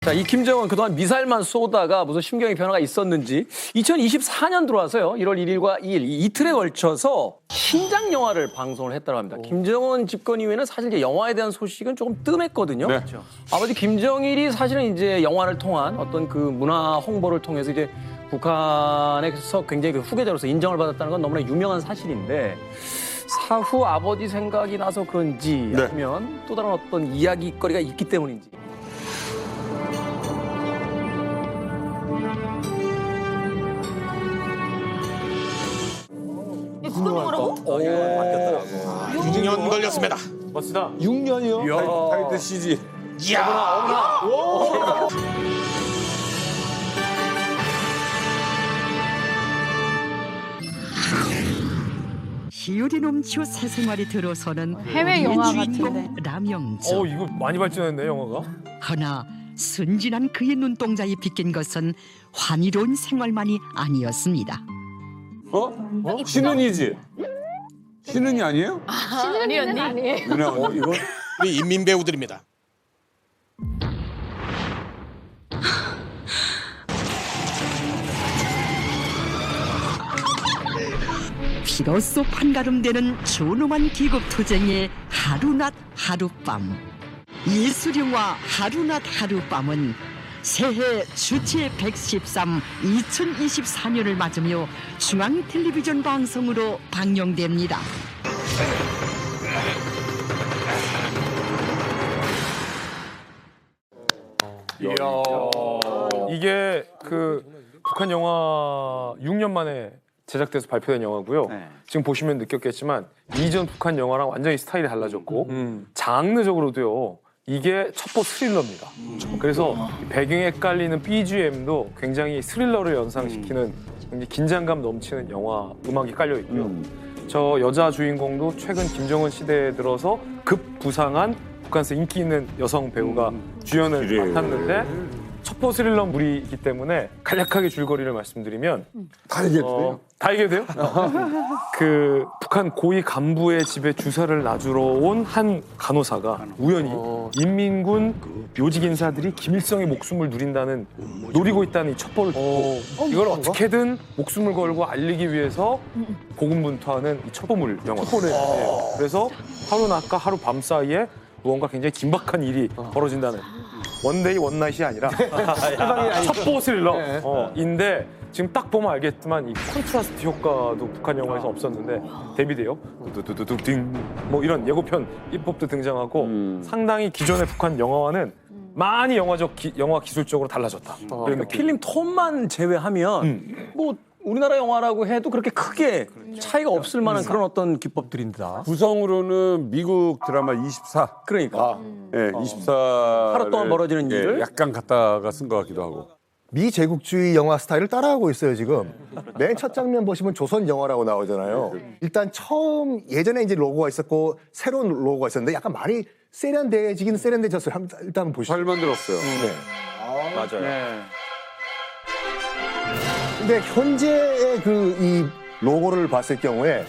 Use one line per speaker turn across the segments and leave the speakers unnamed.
자, 이 김정은 그동안 미사일만 쏘다가 무슨 심경의 변화가 있었는지 2024년 들어와서요. 1월 1일과 2일 이 이틀에 걸쳐서 신작 영화를 방송을 했다고 합니다. 김정은 집권 이후에는 사실 이제 영화에 대한 소식은 조금 뜸했거든요.
네.
그렇죠. 아버지 김정일이 사실은 이제 영화를 통한 어떤 그 문화 홍보를 통해서 이제 북한에서 굉장히 그 후계자로서 인정을 받았다는 건 너무나 유명한 사실인데 사후 아버지 생각이 나서 그런지
네.
아니면 또 다른 어떤 이야기거리가 있기 때문인지.
그건 뭐라고?
6년 걸렸습니다.
멋지다.
6년이요?
타이틀 CG.
이야!
희열이 넘치고 새생활이 들어서는
해외
우리의
영화
주인공
같은데.
남영주.
이거 많이 발전했네 영화가.
허나 순진한 그의 눈동자에 비낀 것은 환희로운 생활만이 아니었습니다.
신은이지. 신은이 아니에요?
아니 언니.
누나 이거
우리 인민 배우들입니다.
비로소 판가름되는 존엄한 기국투쟁의 하루낮 하룻밤. 예술영화 하루낮 하룻밤은 새해 주체 113 2024년을 맞으며 중앙 텔레비전 방송으로 방영됩니다.
이야. 이게 그 북한 영화 6년 만에 제작돼서 발표된 영화고요. 지금 보시면 느꼈겠지만 이전 북한 영화랑 완전히 스타일이 달라졌고 장르적으로도요. 이게 첩보 스릴러입니다. 그래서 배경에 깔리는 BGM도 굉장히 스릴러를 연상시키는 굉장히 긴장감 넘치는 영화 음악이 깔려 있고요. 저 여자 주인공도 최근 김정은 시대에 들어서 급 부상한 북한에서 인기 있는 여성 배우가 주연을 맡았는데 첩보 스릴러물이기 때문에 간략하게 줄거리를 말씀드리면
다 얘기해도 돼요?
다 얘기해도 돼요? 그 북한 고위 간부의 집에 주사를 놔주러 온 한 간호사가 우연히 인민군 요직 인사들이 김일성의 목숨을 노리고 있다는 이 첩보를 듣고 이걸 어떻게든 목숨을 걸고 알리기 위해서 고군분투하는 이 첩보물 영화. 네. 그래서 하루 낮과 하루 밤 사이에 무언가 굉장히 긴박한 일이 벌어진다는 원데이 원나잇이 아니라 첩보 스릴러인데 지금 딱 보면 알겠지만 이 컨트라스트 효과도 북한 영화에서 없었는데 대비돼요. 두두두두딩 뭐 이런 예고편 입법도 등장하고 상당히 기존의 북한 영화와는 많이 영화 기술적으로 달라졌다.
그러니까 필름 톤만 제외하면 뭐 우리나라 영화라고 해도 그렇게 크게 차이가 없을 만한 그런 어떤 기법들입니다.
구성으로는 미국 드라마 24.
그러니까
예, 24.
하루 동안 벌어지는 일을
약간 갖다가 쓴 것 같기도 하고.
미제국주의 영화 스타일을 따라하고 있어요, 지금. 맨 첫 장면 보시면 조선 영화라고 나오잖아요. 일단 처음 예전에 이제 로고가 있었고 새로운 로고가 있었는데 약간 많이 세련돼지긴 세련돼졌어요. 일단 한번 보시죠.
잘 만들었어요.
네.
맞아요.
근데 현재의 그 이 로고를 봤을 경우에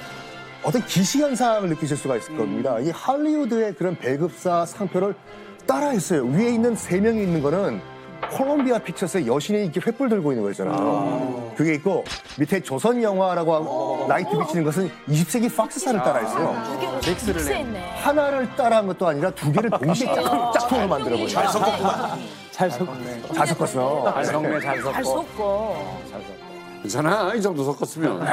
어떤 기시현상을 느끼실 수가 있을 겁니다. 이 할리우드의 그런 배급사 상표를 따라했어요. 위에 있는 세 명이 있는 거는 콜롬비아 픽처스의 여신이 이렇게 횃불 들고 있는 거 있잖아요. 그게 있고 밑에 조선 영화라고 라이트 비치는 것은 20세기 팍스사를 따라했어요.
두 개로 믹스했네.
하나를 따라한 것도 아니라 두 개를 동시에 짝퉁으로 만들어버려요.
잘 섞었구만.
잘 섞었어.
잘 섞네, 잘 섞어.
잘 섞어.
괜찮아, 이 정도 섞었으면.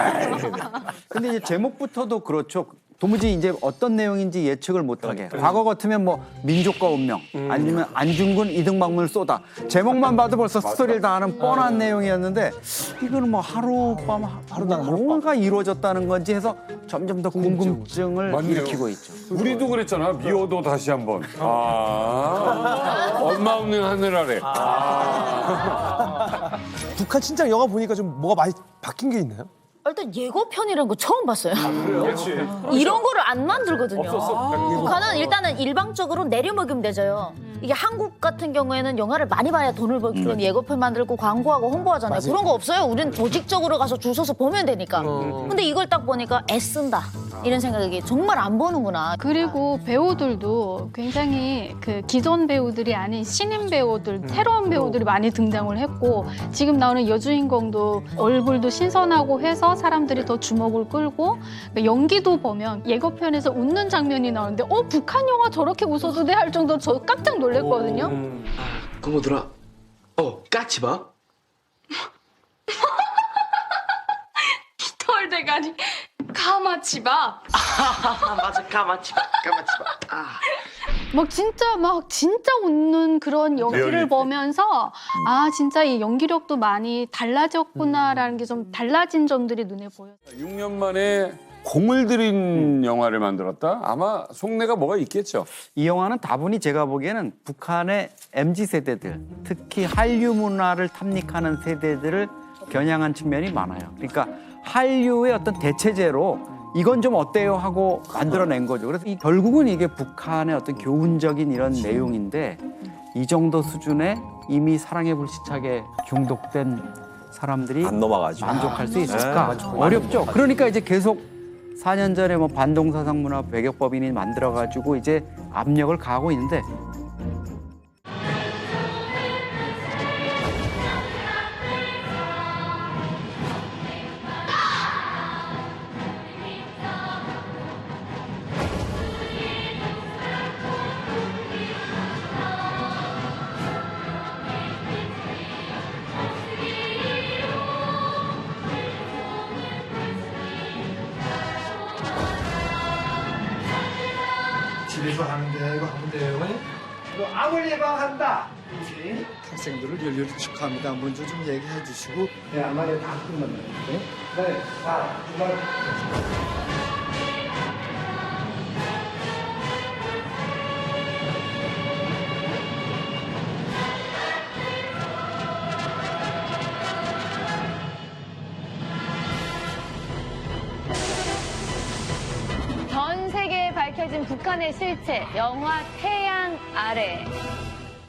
근데 이제 제목부터도 그렇죠. 도무지 이제 어떤 내용인지 예측을 못하게. 과거 같으면 뭐 민족과 운명, 아니면 안중근 이등박문을 쏘다. 제목만 봐도 벌써 스토리를 다 아는 뻔한 내용이었는데 이거는 뭐 하룻밤 뭔가 이루어졌다는 건지 해서 점점 더 궁금증을 일으키고 있죠.
우리도 그랬잖아. 미워도 다시 한번. 엄마 없는 하늘 아래.
북한 친장 영화 보니까 좀 뭐가 많이 바뀐 게 있나요?
일단 예고편이라는 거 처음 봤어요. 이런 거를 안 만들거든요. 북한은 일단은 일방적으로 내려먹으면 되죠. 이게 한국 같은 경우에는 영화를 많이 봐야 돈을 벌기는 예고편 만들고 광고하고 홍보하잖아요. 그런 거 없어요. 우리는 조직적으로 가서 줄 서서 보면 되니까. 근데 이걸 딱 보니까 애쓴다. 이런 생각이 정말 안 보는구나.
그리고 배우들도 굉장히 그 기존 배우들이 아닌 신인 배우들, 새로운 배우들이 많이 등장을 했고 지금 나오는 여주인공도 얼굴도 신선하고 해서 사람들이 더 주목을 끌고 연기도 보면 예고편에서 웃는 장면이 나오는데 북한 영화 저렇게 웃어도 돼 할 정도로 저 깜짝 놀랐거든요.
고모들아, 까치 봐.
털대가리 가마치밥.
맞아, 까마치 봐.
막 진짜 웃는 그런 연기를 보면서 진짜 이 연기력도 많이 달라졌구나라는 게 좀 달라진 점들이 눈에 보여요.
6년 만에 공을 들인 영화를 만들었다? 아마 속내가 뭐가 있겠죠.
이 영화는 다분히 제가 보기에는 북한의 MZ세대들, 특히 한류 문화를 탐닉하는 세대들을 겨냥한 측면이 많아요. 그러니까 한류의 어떤 대체제로 이건 좀 어때요 하고 만들어낸 거죠. 그래서 결국은 이게 북한의 어떤 교훈적인 이런 내용인데 이 정도 수준에 이미 사랑에 불시착에 중독된 사람들이
안 넘어가죠.
만족할 수 있을까? 어렵죠. 그러니까 이제 계속 4년 전에 뭐 반동사상문화 배격법인이 만들어가지고 이제 압력을 가하고 있는데
집에서 하는 게 아니고 하면 돼요. 암을 예방한다. 학생들을 열렬히 축하합니다. 먼저 좀 얘기해 주시고. 네, 아마 다 끝났네요. 네, 자,
전 세계에 밝혀진 북한의 실체, 영화 태양 아래.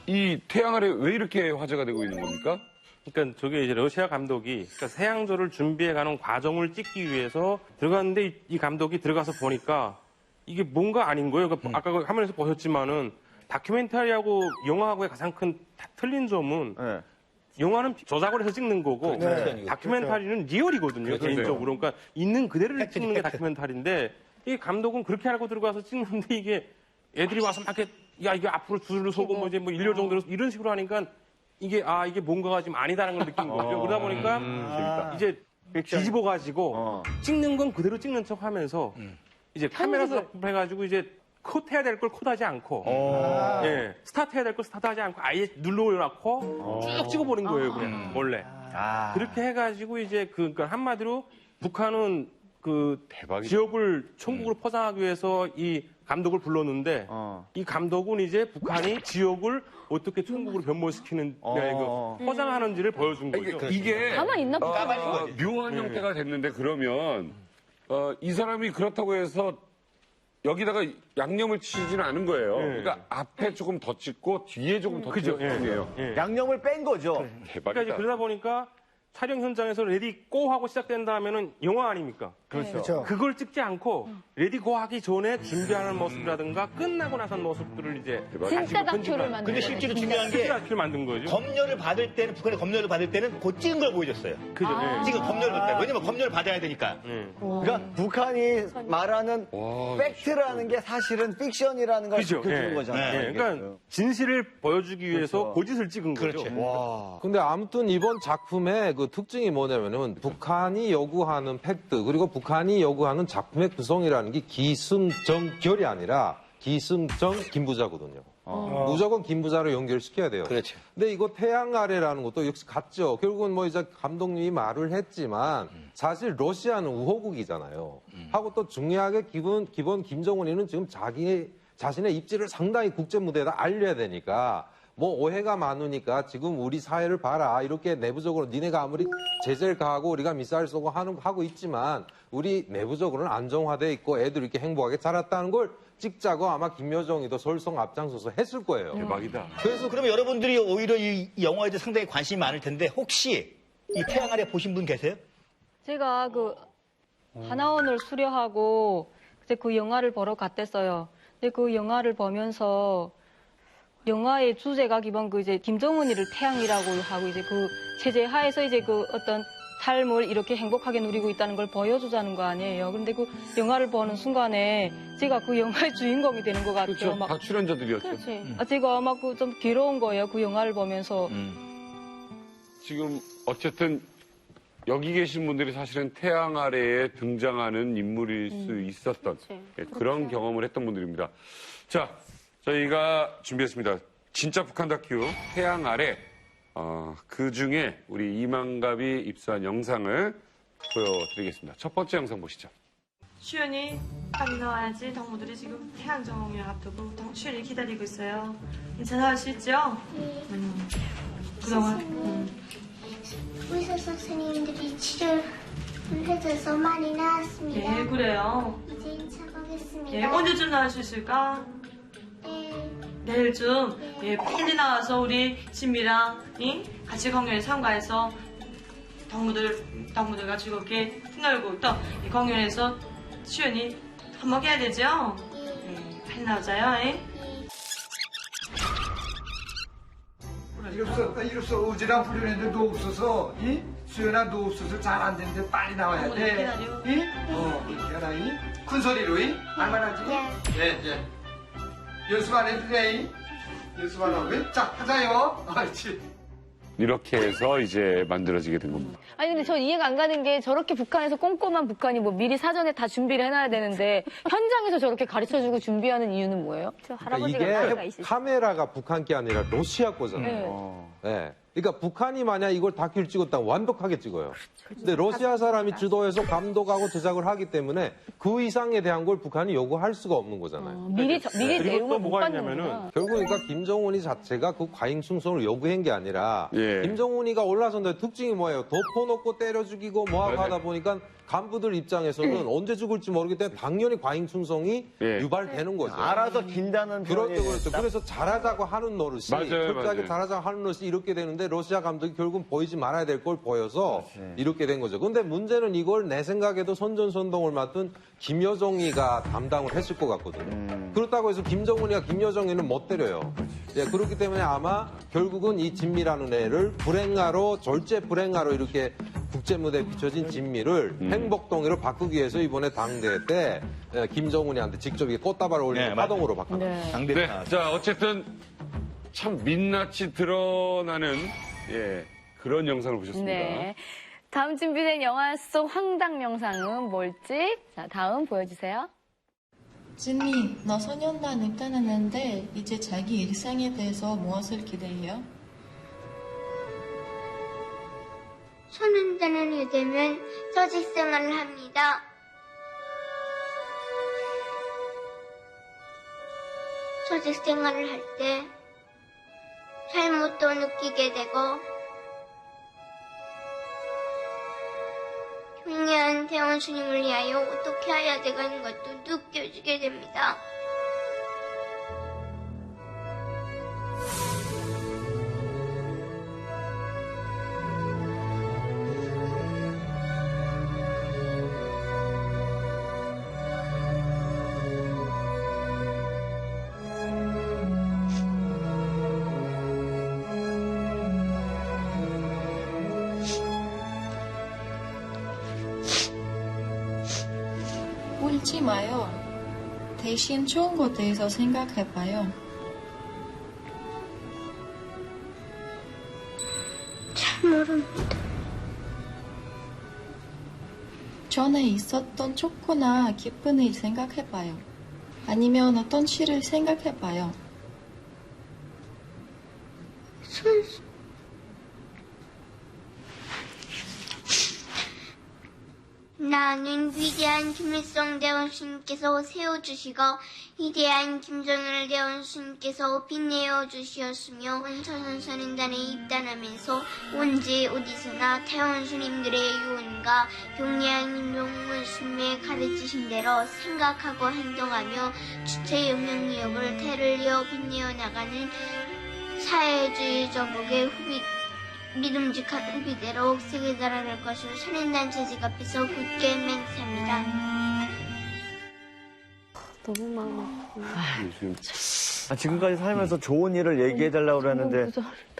이 태양 아래 왜 이렇게 화제가 되고 있는 겁니까?
그러니까 저게 이제 러시아 감독이 태양조를 준비해가는 과정을 찍기 위해서 들어갔는데 이 감독이 들어가서 보니까 이게 뭔가 아닌 거예요. 그러니까 아까 그 화면에서 보셨지만은 다큐멘터리하고 영화하고의 가장 큰 틀린 점은 영화는 조작을 해서 찍는 거고 다큐멘터리는 리얼이거든요. 개인적으로. 그러니까 있는 그대로를 찍는 게 다큐멘터리인데 이 감독은 그렇게 알고 들어가서 찍는데 이게 애들이 와서 막 이렇게 야 이게 앞으로 줄을 서고 뭐 이제 뭐 1년 정도로 이런 식으로 하니까 이게 이게 뭔가가 지금 아니다라는 걸 느낀 거죠. 그러다 보니까 이제 뒤집어 가지고 찍는 건 그대로 찍는 척 하면서 이제 카메라 해가지고 이제 컷해야 될 걸 컷하지 않고 스타트해야 될 걸 스타트하지 않고 아예 눌러 올려놓고 쭉 찍어버린 거예요. 그냥 원래 그렇게 해가지고 이제 그러니까 한마디로 북한은 그 지역을 천국으로 포장하기 위해서 이 감독을 불렀는데 이 감독은 이제 북한이 지역을 어떻게 천국으로 변모시키는 포장하는지를 보여준 거죠.
이게
가만히 있나 보다.
묘한 형태가 됐는데 그러면 이 사람이 그렇다고 해서 여기다가 양념을 치지는 않은 거예요. 그러니까 앞에 조금 더 찍고 뒤에 조금 더 찍고
양념을 뺀 거죠.
대박이다.
그러니까 이제 그러다 보니까 촬영 현장에서 레디 고 하고 시작된다 하면은 영화 아닙니까?
그렇죠.
그걸 찍지 않고 레디 고 하기 전에 준비하는 모습이라든가 끝나고 나선 모습들을 이제
진짜 다큐를 만든
근데 실제로 중요한 게
다큐를 만든 거죠.
검열을 받을 때는 북한의 검열을 받을 때는 곧 찍은 걸 보여줬어요.
그죠.
지금 검열을 받다. 왜냐면 검열을 받아야 되니까.
그러니까 북한이 말하는 팩트라는 게 사실은 픽션이라는 걸
그죠.
지켜주는 거잖아요.
그러니까 진실을 보여주기 위해서 고짓을 찍은 거죠.
근데 아무튼 이번 작품의 그 특징이 뭐냐면은 북한이 요구하는 팩트 그리고 북한이 요구하는 작품의 구성이라는 게 기승전결이 아니라 기승전 김부자거든요. 무조건 김부자로 연결시켜야 돼요.
그렇죠.
근데 이거 태양 아래라는 것도 역시 같죠. 결국은 뭐 이제 감독님이 말을 했지만 사실 러시아는 우호국이잖아요. 하고 또 중요하게 기본 김정은이는 지금 자신의 입지를 상당히 국제 무대에다 알려야 되니까 뭐 오해가 많으니까 지금 우리 사회를 봐라 이렇게 내부적으로 니네가 아무리 제재를 가하고 우리가 미사일 쏘고 하고 있지만 우리 내부적으로는 안정화돼 있고 애들 이렇게 행복하게 자랐다는 걸 찍자고 아마 김여정이도 설성 앞장서서 했을 거예요.
대박이다.
그래서 그러면 여러분들이 오히려 이 영화에 대해 상당히 관심이 많을 텐데 혹시 이 태양 아래 보신 분 계세요?
제가 그 하나원을 수료하고
이제 그 영화를 보러 갔댔어요. 근데 그 영화를 보면서 영화의 주제가 기본 그 이제 김정은이를 태양이라고 하고 이제 그 체제 하에서 이제 그 어떤 삶을 이렇게 행복하게 누리고 있다는 걸 보여주자는 거 아니에요. 근데 그 영화를 보는 순간에 제가 그 영화의 주인공이 되는 것 같아요.
그렇죠. 다 출연자들이었죠.
그렇지. 제가 막 그 좀 괴로운 거예요. 그 영화를 보면서.
지금 어쨌든 여기 계신 분들이 사실은 태양 아래에 등장하는 인물일 수 있었던 예, 그런 경험을 했던 분들입니다. 자, 저희가 준비했습니다. 진짜 북한 다큐 태양 아래 그 중에 우리 이만갑이 입수한 영상을 보여드리겠습니다. 첫 번째 영상 보시죠.
슈연이 빨리 나와야지. 동무들이 지금 태양 정오를 앞두고 슈연이 기다리고 있어요. 괜찮아 할 수 있죠?
네.
그동안
의사 선생님들이 치료를 해줘서 많이 나았습니다.
네, 그래요.
이제 2차 가겠습니다.
예, 언제쯤 나올 수 있을까? 내일쯤 예, 빨리 나와서 우리 진미랑 같이 공연에 참가해서 동무들과 즐겁게 힘놀고 또 이 공연에서 수연이 한몫해야 되죠? 예, 빨리 나오자요.
이로써 어지랑 부르는데 너 없어서 이 수연아 너 없어서 잘 안 되는데 빨리 나와야 돼. 이? 그렇게 하라 이? 큰 소리로 이? 알만하지? 네. 네. 연습 안 해도 돼 이? 연습 안 하고 자 하자요. 그렇지.
이렇게 해서 이제 만들어지게 된 겁니다.
아니 근데 저 이해가 안 가는 게 저렇게 북한에서 꼼꼼한 북한이 뭐 미리 사전에 다 준비를 해놔야 되는데 현장에서 저렇게 가르쳐주고 준비하는 이유는 뭐예요? 저 할아버지가 나이가
이게
있으시죠?
카메라가 북한 게 아니라 러시아 거잖아요. 네. 그러니까 북한이 만약 이걸 다큐를 찍었다면 완벽하게 찍어요. 근데 러시아 사람이 주도해서 감독하고 제작을 하기 때문에 그 이상에 대한 걸 북한이 요구할 수가 없는 거잖아요.
미리
그리고
내용을
또
못
뭐가
받는구나.
결국 그러니까 김정은이 자체가 그 과잉 충성을 요구한 게 아니라
예.
김정은이가 올라선데 특징이 뭐예요? 덮어놓고 때려 죽이고 뭐하고
맞아요.
하다 보니까 간부들 입장에서는 언제 죽을지 모르기 때문에 당연히 과잉 충성이
예.
유발되는 거죠.
알아서 긴다는 표현이
그렇죠. 그래서 잘하자고 하는 노릇이
맞아요,
철저하게
맞아요.
잘하자고 하는 노릇이 이렇게 되는데 러시아 감독이 결국 보이지 말아야 될 걸 보여서 이렇게 된 거죠. 근데 문제는 이걸 내 생각에도 선전선동을 맡은 김여정이가 담당을 했을 것 같거든요. 그렇다고 해서 김정은이가 김여정이는 못 때려요. 예, 그렇기 때문에 아마 결국은 이 진미라는 애를 불행하로 절제 불행하로 이렇게 국제 무대에 비춰진 진미를 행복동의로 바꾸기 위해서 이번에 당대 때 김정은이한테 직접 이게 꽃다발을 올리는 화동으로 바꿨다.
네. 자, 어쨌든 참 민낯이 드러나는 예, 그런 영상을 보셨습니다.
네. 다음 준비된 영화 속 황당 영상은 뭘지? 자, 다음 보여주세요.
진미, 너 소년단 입단했는데 이제 자기 일상에 대해서 무엇을 기대해요?
소년단원이 되면 조직 생활을 합니다. 조직 생활을 할 때 잘못도 느끼게 되고 경례한 대원 스님을 위하여 어떻게 해야 되는 것도 느껴지게 됩니다.
울지 마요. 대신 좋은 것에 대해서 생각해봐요.
잘 모릅니다.
전에 있었던 좋거나 기쁜 일 생각해봐요. 아니면 어떤 시를 생각해봐요.
나는 위대한 김일성 대원수님께서 세워주시고 위대한 김정일 대원수님께서 빛내어 주시었으며 원천선선인단에 입단하면서 언제 어디서나 대원수님들의 유언과 경례한 김정일 스님의 가르치신 대로 생각하고 행동하며 주체 영향력을 대를 이어 빛내어 나가는 사회주의 정복의 믿음직한 후비대로 세계 나라를 것을 선인단 재직 앞에서 굳게 맹세합니다.
너무 마음 아프네.
지금까지 살면서 좋은 일을 얘기해달라고 그랬는데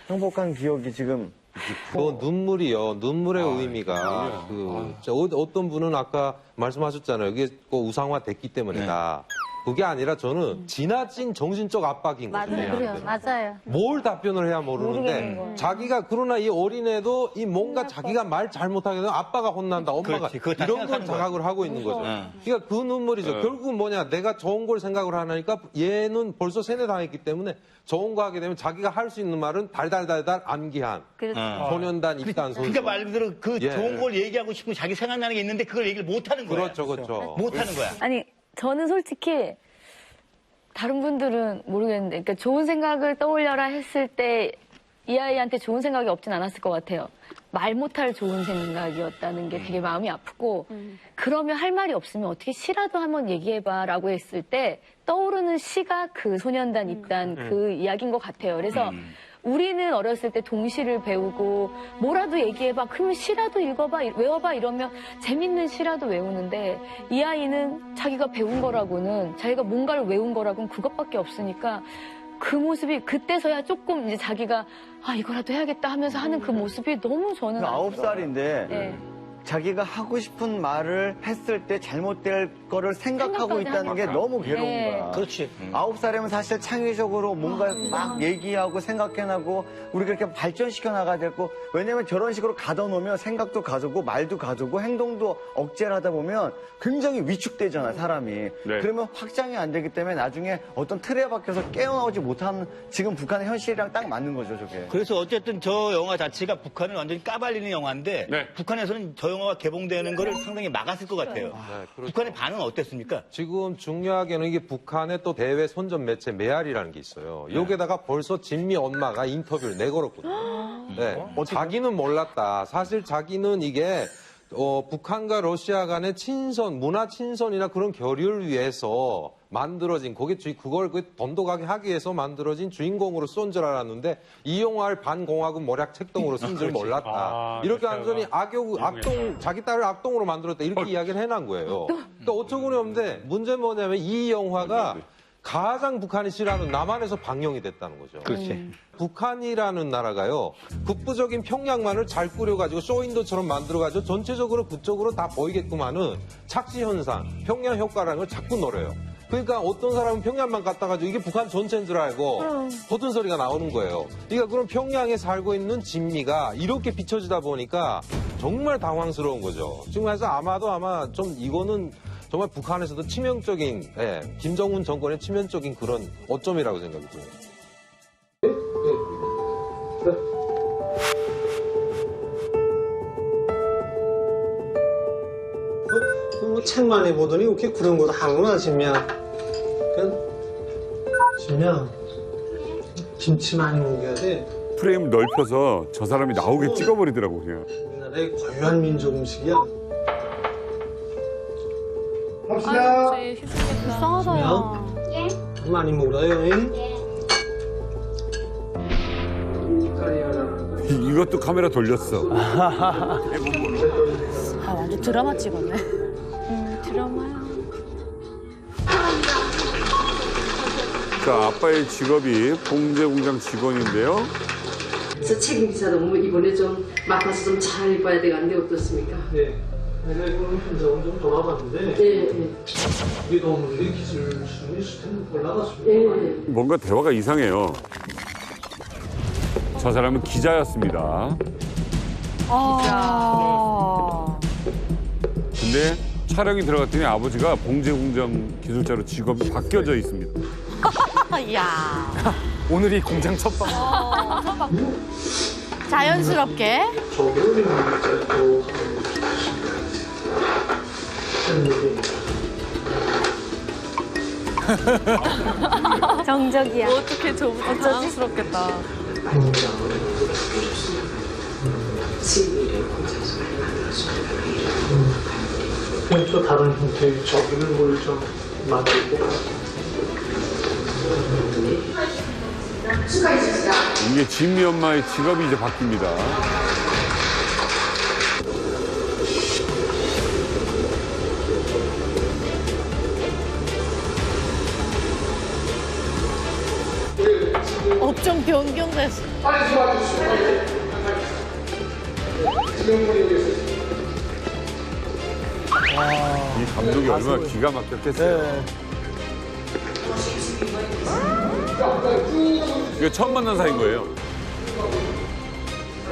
행복한 기억이 지금
그 눈물이요. 눈물의 의미가 어떤 분은 아까 말씀하셨잖아요. 이게 우상화 됐기 때문이다. 그게 아니라 저는 지나친 정신적 압박인 거죠.
그래요. 맞아요.
뭘 답변을 해야
모르겠는
모르는데
거예요.
자기가 그러나 이 어린애도 이 뭔가 자기가 말 잘못하게 되면 아빠가 혼난다, 엄마가
그렇지, 그거 다
이런 걸
생각하는
자각을 하고 있는 거죠.
응.
그러니까 그 눈물이죠. 결국은 뭐냐, 내가 좋은 걸 생각을 하니까 얘는 벌써 세뇌당했기 때문에 좋은 거 하게 되면 자기가 할 수 있는 말은 달달달달 암기한 소년단 입단 선수.
그러니까 말 그대로 그
예.
좋은 걸 얘기하고 싶으면 자기 생각나는 게 있는데 그걸 얘기를 못 하는 거야.
그렇죠.
못 하는 거야.
아니, 저는 솔직히 다른 분들은 모르겠는데, 그러니까 좋은 생각을 떠올려라 했을 때 이 아이한테 좋은 생각이 없진 않았을 것 같아요. 말 못할 좋은 생각이었다는 게 되게 마음이 아프고, 그러면 할 말이 없으면 어떻게 시라도 한번 얘기해봐라고 했을 때 떠오르는 시가 그 소년단 입단 그 이야기인 것 같아요. 그래서 우리는 어렸을 때 동시를 배우고 뭐라도 얘기해봐, 그러면 시라도 읽어봐, 외워봐 이러면 재밌는 시라도 외우는데 이 아이는 자기가 배운 거라고는, 자기가 뭔가를 외운 거라고는 그것밖에 없으니까 그 모습이 그때서야 조금 이제 자기가 이거라도 해야겠다 하면서 하는 그 모습이 너무 저는
9살인데
네.
자기가 하고 싶은 말을 했을 때 잘못될 거를 생각하고 있다는 게 너무 괴로운 거야.
그렇지.
9살이면 사실 창의적으로 뭔가 막 얘기하고 생각해나고 우리가 이렇게 발전시켜 나가야 되고, 왜냐면 저런 식으로 가둬놓으면 생각도 가져고 말도 가져고 행동도 억제를 하다 보면 굉장히 위축되잖아, 사람이. 그러면 확장이 안 되기 때문에 나중에 어떤 틀에 박혀서 깨어나오지 못하는 지금 북한의 현실이랑 딱 맞는 거죠, 저게.
그래서 어쨌든 저 영화 자체가 북한을 완전히 까발리는 영화인데 북한에서는 저 영화가 개봉되는 거를 상당히 막았을 것 같아요. 북한의 반응은 어땠습니까?
지금 중요하게는 이게 북한의 또 대외 선전 매체 메아리라는 게 있어요. 여기에다가 벌써 진미 엄마가 인터뷰를 내걸었거든요. 자기는 몰랐다. 사실 자기는 이게 북한과 러시아 간의 친선, 문화 친선이나 그런 교류를 위해서 만들어진, 그걸 돈독하게 하기 위해서 만들어진 주인공으로 쏜 줄 알았는데 이 영화를 반공화국 모략 책동으로 쓴 줄 몰랐다. 이렇게 완전히 악동, 자기 딸을 악동으로 만들었다. 이렇게 이야기를 해놓은 거예요. 또 어처구니 없는데 문제는 뭐냐면 이 영화가 가장 북한이 싫어하는 남한에서 방영이 됐다는 거죠.
그렇지.
북한이라는 나라가요, 북부적인 평양만을 잘 꾸려가지고 쇼윈도처럼 만들어가지고 전체적으로 그쪽으로 다 보이게끔 하는 착시 현상, 평양 효과라는 걸 자꾸 노려요. 그러니까 어떤 사람은 평양만 갔다 가지고 이게 북한 전체인 줄 알고 허튼 소리가 나오는 거예요. 그러니까 그런 평양에 살고 있는 진미가 이렇게 비춰지다 보니까 정말 당황스러운 거죠. 지금 그래서 아마 좀 이거는 정말 북한에서도 치명적인, 김정은 정권의 치명적인 그런 어점이라고 생각이 들어요.
책 많이 보더니 이렇게 그런 것도 하는구나, 진미야. 진미야, 김치 많이 먹여야 돼.
프레임을 넓혀서 저 사람이 나오게 찍어버리더라고 그냥.
우리나라의 고유한 민족 음식이야.
아, 불쌍하다.
많이 먹어요.
이것도 카메라 돌렸어.
완전 드라마 찍었네.
드라마야.
자, 아빠의 직업이 봉제공장 직원인데요.
그래서 책임 기사도 이번에 좀 맡아서 좀 잘 입어야 되겠는데 어떻습니까?
네. 내가 이거는 현장을 좀 돌아봤는데, 우리 동물들이 기술 수준이 수준이 올라갔습니다.
뭔가 대화가 이상해요. 저 사람은 기자였습니다. 근데 촬영이 들어갔더니 아버지가 봉제공장 기술자로 직업이 바뀌어져 있습니다.
이야.
오늘이 공장 첫 방.
자연스럽게.
정적이야.
어떻게 저부터 자연스럽겠다.
또 다른 형태의 저기를 뭘 좀 만들고.
이게 진미 엄마의 직업이 이제 바뀝니다.
좀 변경됐어.
빨리 도와주시오. 빨리. 지금 보내겠습니다.
이 감독이 얼마나 기가 막혔겠어요. 이거 처음 만난 사이인 거예요.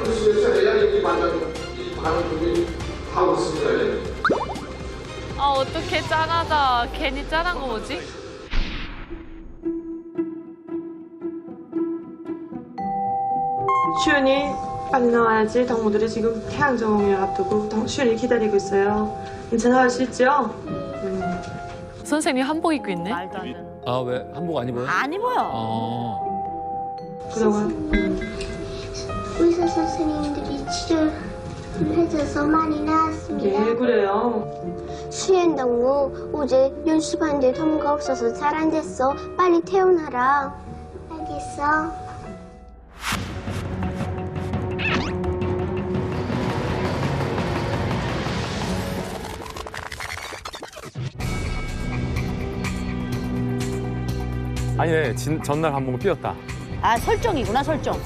그래서 내가 이렇게 만나고 이 반응들이 하고 있습니다.
아 어떡해 짠하다. 괜히 짠한 거 뭐지?
시윤이 빨리 나와야지. 동무들이 지금 태양 정오를 앞두고 시윤이 기다리고 있어요. 괜찮아 할 수 있죠?
선생님 한복 입고 있네.
아 왜 한복 안 입어요?
안 입어요.
그동안
의사 선생님들이 치료를 해줘서 많이 나았습니다.
예 그래요.
수현 동무 어제 연습하는데 동무가 없어서 잘 안 됐어. 빨리 퇴원하라. 알겠어.
아니, 네, 전날 한번 삐었다.
아 설정이구나 설정.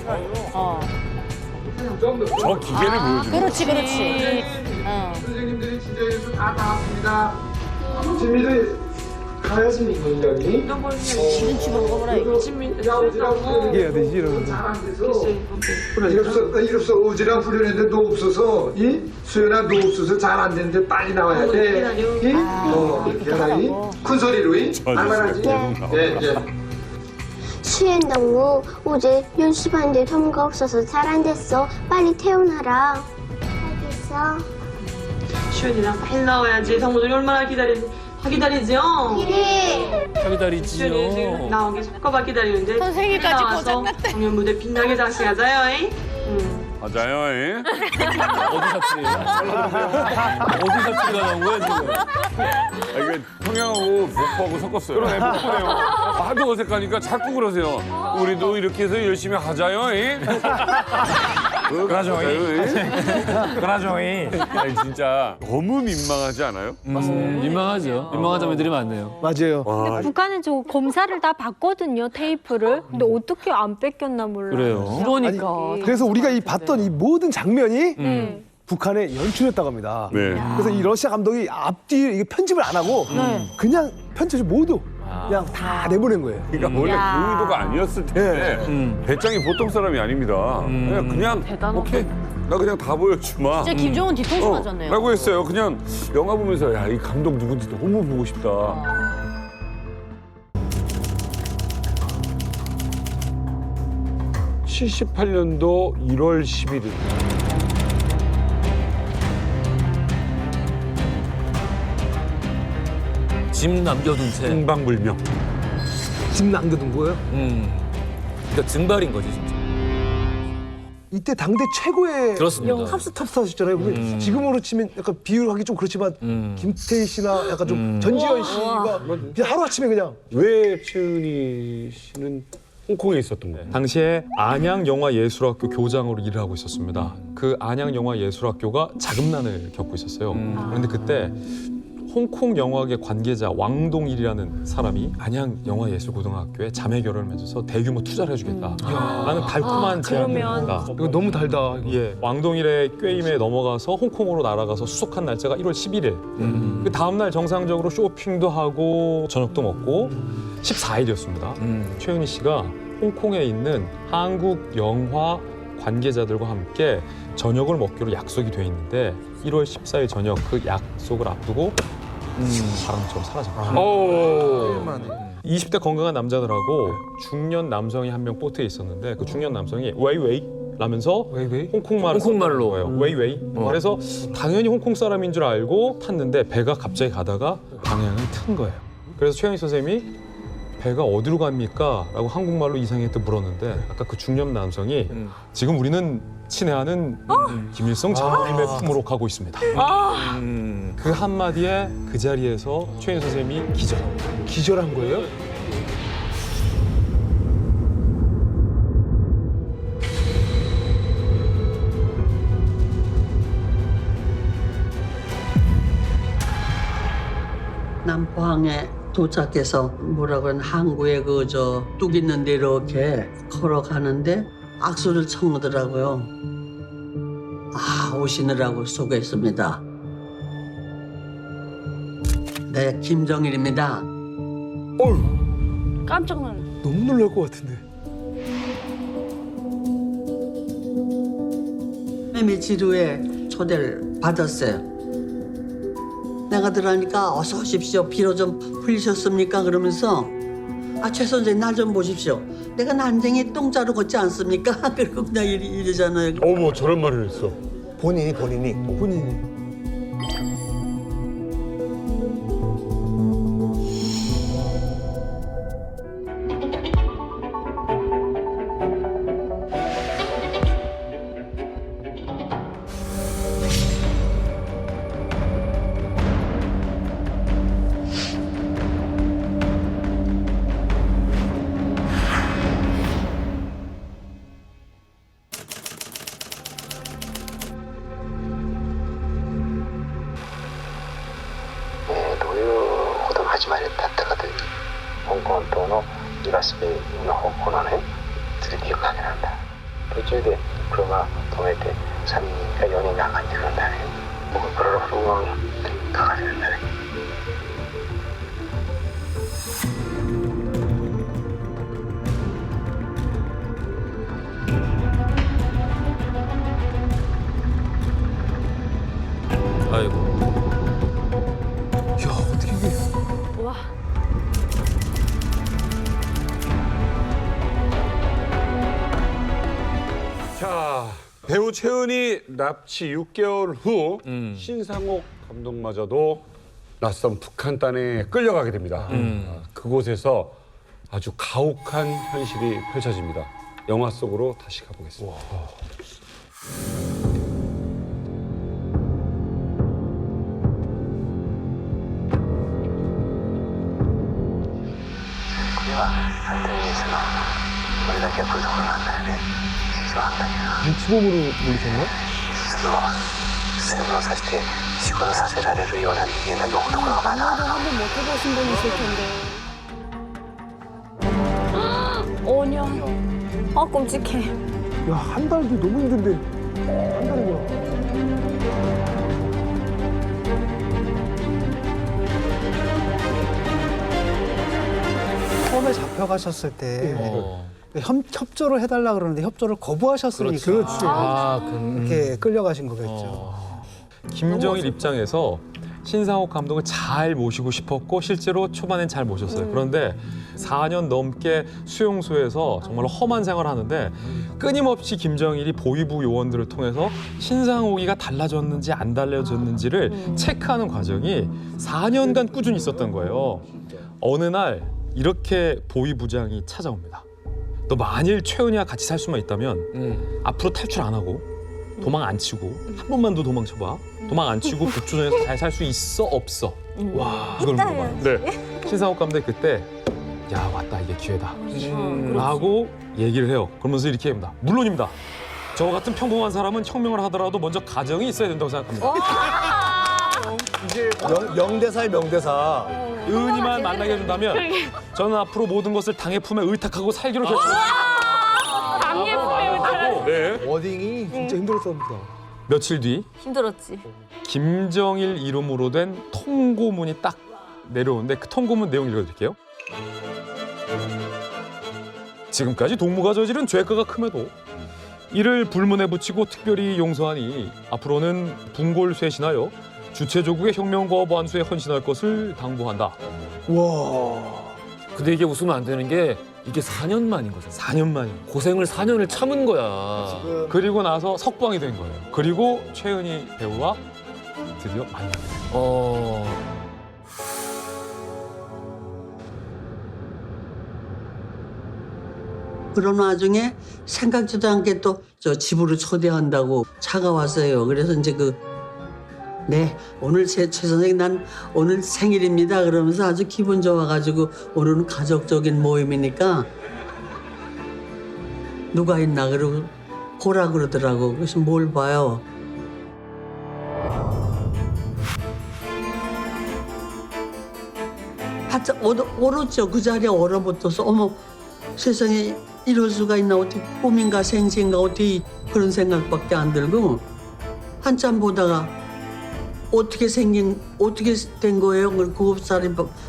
저 기계를 보여주는
그렇지 그렇지.
선생님들이 지정해서 다 나왔습니다. 진미도 가야지 민경이.
지금 집어 먹어보라 이거.
이게
해야 되지 이러면.
잘안 돼서. 이로써 오지랖 훈련했는데 너 없어서 이 수연아 너 없어서 잘 안 되는데 빨리 나와야 돼. 이? 이렇게 하나 이? 큰 소리로 이? 알만하지? 예.
수현 동무 어제 연습하는데 동무가 없어서 잘 안 됐어. 빨리 퇴원하라. 알겠어.
시윤이랑 빨리 나와야지. 동무들이 얼마나 기다리지요?
그래.
기다리지요.
시윤이 지금 나오기 잠깐만 기다리는데
선생님까지
고장났대. 오늘 무대 빛나게 장식하자요.
맞아요. 예?
어디 삽질이 나온 거야 지금?
이게 평양하고 목포하고 섞었어요.
그러네, 목포네요.
하도 어색하니까 자꾸 그러세요. 우리도 이렇게 해서 열심히 하자요. 예?
그라종이.
아니 진짜 너무 민망하지 않아요?
민망하죠. 민망한 점들이 많네요.
맞아요.
근데 북한은 저 검사를 다 봤거든요, 테이프를. 근데 어떻게 안 뺏겼나 몰라요.
그래요.
그러니까.
그래서 우리가 이 봤던 이 모든 장면이 북한의 연출이었다고 합니다.
네.
그래서 이 러시아 감독이 앞뒤 이게 편집을 안 하고 그냥 편집을 모두 그냥 다 내보낸 거예요.
그러니까 원래 그 의도가 아니었을 텐데 배짱이 보통 사람이 아닙니다. 그냥 오케이 나 그냥 다 보여주마.
진짜 김정은 뒤통수 맞았네요.
라고 했어요. 그냥 영화 보면서 야 이 감독 누군지 너무 보고 싶다. 78년도 1월 11일.
짐 남겨둔 채.
행방불명.
집 남겨둔 거예요?
그러니까 증발인 거지 진짜.
이때 당대 최고의
그렇습니다.
탑스타셨잖아요. 근데 지금으로 치면 약간 비유하기 좀 그렇지만 김태희 씨나 약간 좀 전지현 씨가 그냥 하루아침에 그냥
왜 최은희 씨는 홍콩에 있었던 거예요?
당시에 안양영화예술학교 교장으로 일을 하고 있었습니다. 그 안양영화예술학교가 자금난을 겪고 있었어요. 그런데 그때 홍콩 영화계 관계자 왕동일이라는 사람이 안양영화예술고등학교에 자매 결혼을 맺어서 대규모 투자를 해주겠다라는 달콤한 제안을 합니다.
이거 너무 달다.
예, 왕동일의 꾀임에 넘어가서 홍콩으로 날아가서 수속한 날짜가 1월 11일. 그 다음 날 정상적으로 쇼핑도 하고 저녁도 먹고 14일이었습니다. 최은희 씨가 홍콩에 있는 한국 영화 관계자들과 함께 저녁을 먹기로 약속이 돼 있는데 1월 14일 저녁 그 약속을 앞두고 바람처럼 사라졌어요. 20대 건강한 남자들하고 중년 남성이 한 명 보트에 있었는데 그 중년 남성이 웨이웨이 라면서 홍콩말로 거예요. 웨이웨이. 그래서 당연히 홍콩 사람인 줄 알고 탔는데 배가 갑자기 가다가 방향을 튼 거예요. 그래서 최영희 선생님이 배가 어디로 갑니까? 라고 한국말로 이상하게 물었는데 아까 그 중년 남성이 지금 우리는 친애하는 김일성 장군님의 품으로 가고 있습니다. 그 한마디에 그 자리에서 최영희 선생님이
기절한 거예요?
남포항에
도착해서 뭐라고 하나 항구에 그 저 뚝 있는데 이렇게 걸어가는데 악수를 청하더라고요. 아, 오시느라고 수고했습니다. 네, 김정일입니다.
깜짝 놀랐.
너무 놀랄 것 같은데.
며칠 후에 초대를 받았어요. 내가 들어가니까 어서 오십시오. 피로 좀 풀리셨습니까? 그러면서 최 선생님 날 좀 보십시오. 내가 난쟁이 똥자루 걷지 않습니까? 그리고 그냥 이러잖아요.
어머 저런 말을 했어.
본인이.
始まりだったかという、香港島の東米の方向のね連れて行くわけなんだ。途中で車止めて3人か4人が上がってくるんだね。僕プロロフをかかれるんだね。
아이고.
야, 어떻게 이게.
와.
자, 배우 최은희 납치 6개월 후 신상옥 감독마저도 낯선 북한 땅에 끌려가게 됩니다. 그곳에서 아주 가혹한 현실이 펼쳐집니다. 영화 속으로 다시 가보겠습니다.
유튜브로 모르셨나?
세무로 사실 직원을 사실하려를 요한 인간의 용도가 많아.
한번 못 해보신 분 있을 텐데. 5년. 끔찍해.
야, 한 달도 너무 힘든데. 한 달이구나.
처음에 잡혀가셨을 때 협조를 해달라 그러는데 협조를 거부하셨으니까
그렇지.
이렇게 끌려가신 거겠죠.
김정일 입장에서 신상옥 감독을 잘 모시고 싶었고 실제로 초반엔 잘 모셨어요. 그런데 4년 넘게 수용소에서 정말로 험한 생활을 하는데 끊임없이 김정일이 보위부 요원들을 통해서 신상옥이가 달라졌는지 안 달라졌는지를 체크하는 과정이 4년간 꾸준히 있었던 거예요. 어느 날 이렇게 보위부장이 찾아옵니다. 너 만일 최은희와 같이 살 수만 있다면 앞으로 탈출 안 하고 도망 안 치고 한 번만 더 도망쳐봐. 도망 안 치고 북조선에서 잘 살 수 있어 없어? 와 이걸 물어봐요. 네. 신상옥 감독이 그때 야 왔다 이게 기회다 라고 얘기를 해요. 그러면서 이렇게 합니다. 물론입니다. 저 같은 평범한 사람은 혁명을 하더라도 먼저 가정이 있어야 된다고 생각합니다.
이제 명대사의 명대사.
은희만 만나게 해준다면 저는 앞으로 모든 것을 당의 품에 의탁하고 살기로 결심했습니다.
당의 품에 의탁하고.
네.
워딩이 진짜 힘들었습니다.
며칠 뒤
힘들었지.
김정일 이름으로 된 통고문이 딱 내려오는데 그 통고문 내용 읽어드릴게요. 지금까지 동무가 저지른 죄가가 큼에도 이를 불문에 붙이고 특별히 용서하니 앞으로는 분골쇄신하여 주체조국의 혁명과 보안수에 헌신할 것을 당부한다.
와.
근데 이게 웃으면 안 되는 게 이게 4년 만인 거잖아.
4년 만인
고생을 4년을 참은 거야.
그리고 나서 석방이 된 거예요. 그리고 최은희 배우와 드디어 만나게 돼요.
그런 와중에 생각지도 않게 또 저 집으로 초대한다고 차가 왔어요. 그래서 이제 네, 오늘 최 선생님 난 오늘 생일입니다. 그러면서 아주 기분 좋아가지고 오늘은 가족적인 모임이니까 누가 있나 그러고 보라 그러더라고. 그래서 뭘 봐요. 얼었죠. 그 자리에 얼어붙어서 어머 세상에 이럴 수가 있나 어떻게 꿈인가 생시인가 어떻게 그런 생각밖에 안 들고 한참 보다가 어떻게 된 거예요? 그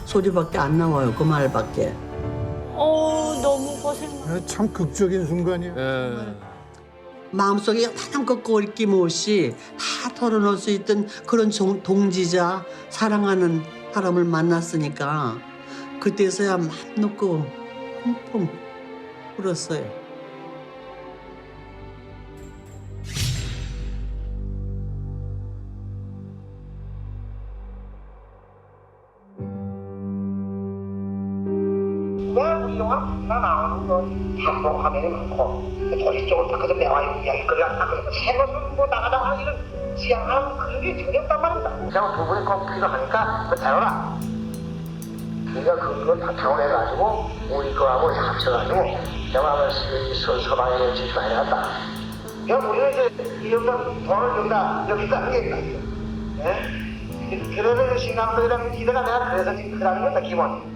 소리밖에 안 나와요. 그 말밖에.
너무 고생.
참 극적인 순간이에요.
마음속에 하나껏 거리낌없이 다 털어놓을 수 있던 그런 동지자 사랑하는 사람을 만났으니까 그때서야 맘 놓고 펑펑 울었어요.
우리 영화 나 나오는 거 참고 화면이 많고 도시적으로 바꿔서 내와 이야기거리가 바꿔서 새 것은 뭐 나가다가 이런 지향하는 그런 게 전혀 없단 말입니다. 그냥 두 분이 꼭 필요하니까 그 자요라. 우리가 그걸 다 타원해가지고 우리 거하고 합쳐가지고 영화를 서방에 제출해야겠다. 그냥 우리는 이제 이 정도 돈을 준다 여기서 하는 게 있다. 예? 그래서 신감독이라는 기대가 내가 그래서 지금 그라는 거다 기본.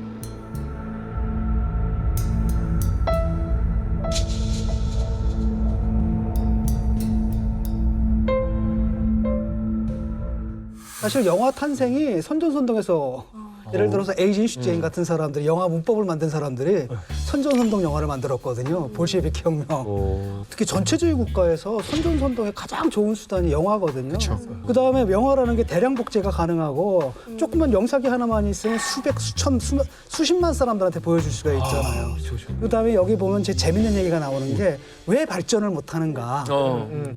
사실 영화 탄생이 선전선동에서 예를 들어서 에이진 슈제인 같은 사람들이 영화 문법을 만든 사람들이 선전선동 영화를 만들었거든요. 볼셰비키 혁명. 특히 전체주의 국가에서 선전선동의 가장 좋은 수단이 영화거든요. 그다음에 영화라는 게 대량 복제가 가능하고 조그만 영상이 하나만 있으면 수십만 사람들한테 보여줄 수가 있잖아요. 그다음에 여기 보면 제 재밌는 얘기가 나오는 게 왜 발전을 못하는가.
왜 우리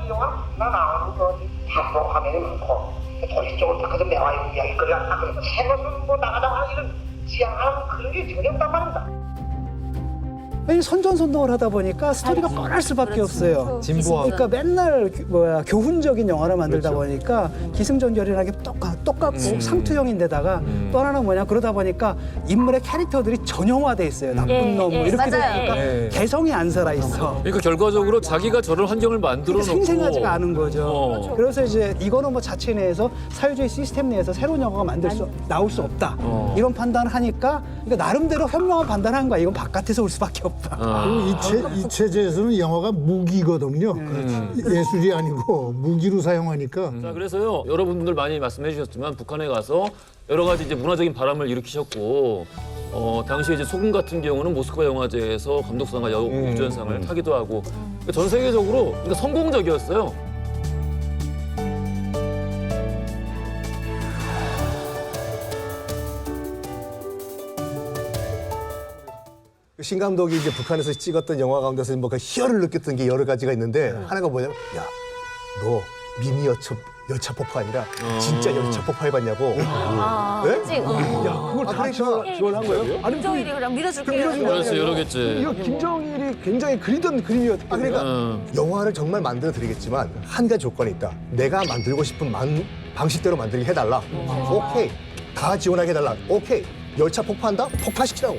영화 나 나오는 거 참고 화면이 많고 도시적으로 바꿔서 내와 이야기거리가 바꿔서 새 것은 뭐 나가다가 이런 지향하는 그런 게 전혀 없단 말입니다.
선전선동을 하다 보니까 스토리가 뻔할 수밖에 없어요.
진보하고.
그러니까 맨날 교훈적인 영화를 만들다 보니까 기승전결이라는 게 똑같고 상투형인데다가 또 하나는 뭐냐 그러다 보니까 인물의 캐릭터들이 전형화돼 있어요. 나쁜 놈 이렇게 되니까 개성이 안 살아 있어.
그러니까 결과적으로 자기가 저런 환경을 만들어 놓고
생생하지가 않은 거죠. 그래서 이제 이거는 뭐 자체 내에서 사회주의 시스템 내에서 새로운 영화가 나올 수 없다. 이런 판단을 하니까 그러니까 나름대로 현명한 판단한 거야. 이건 바깥에서 올 수밖에 없다.
그리고 이 체제에서는 영화가 무기거든요. 예술이 아니고 무기로 사용하니까.
자, 그래서요, 여러분들 많이 말씀해 주셨지만 북한에 가서 여러 가지 이제 문화적인 바람을 일으키셨고, 당시에 이제 소금 같은 경우는 모스크바 영화제에서 감독상과 여우주연상을 타기도 하고, 그러니까 전 세계적으로 그러니까 성공적이었어요.
신 감독이 이제 북한에서 찍었던 영화 가운데서 뭐 희열을 느꼈던 게 여러 가지가 있는데 하나가 뭐냐면 야, 너 미니 열차 폭파 아니라 진짜 열차 폭파 해봤냐고.
그치?
야, 그걸 다 지원한 거예요? 아니,
김정일이 그냥 밀어줄게요.
그렇지, 여러겠지.
이거 김정일이 굉장히 그리던 그림이었거든요. 그러니까 영화를 정말 만들어 드리겠지만 한 가지 조건이 있다. 내가 만들고 싶은 방식대로 만들게 해달라. 오케이. 다 지원하게 해달라. 오케이. 열차 폭파한다? 폭파시키라고.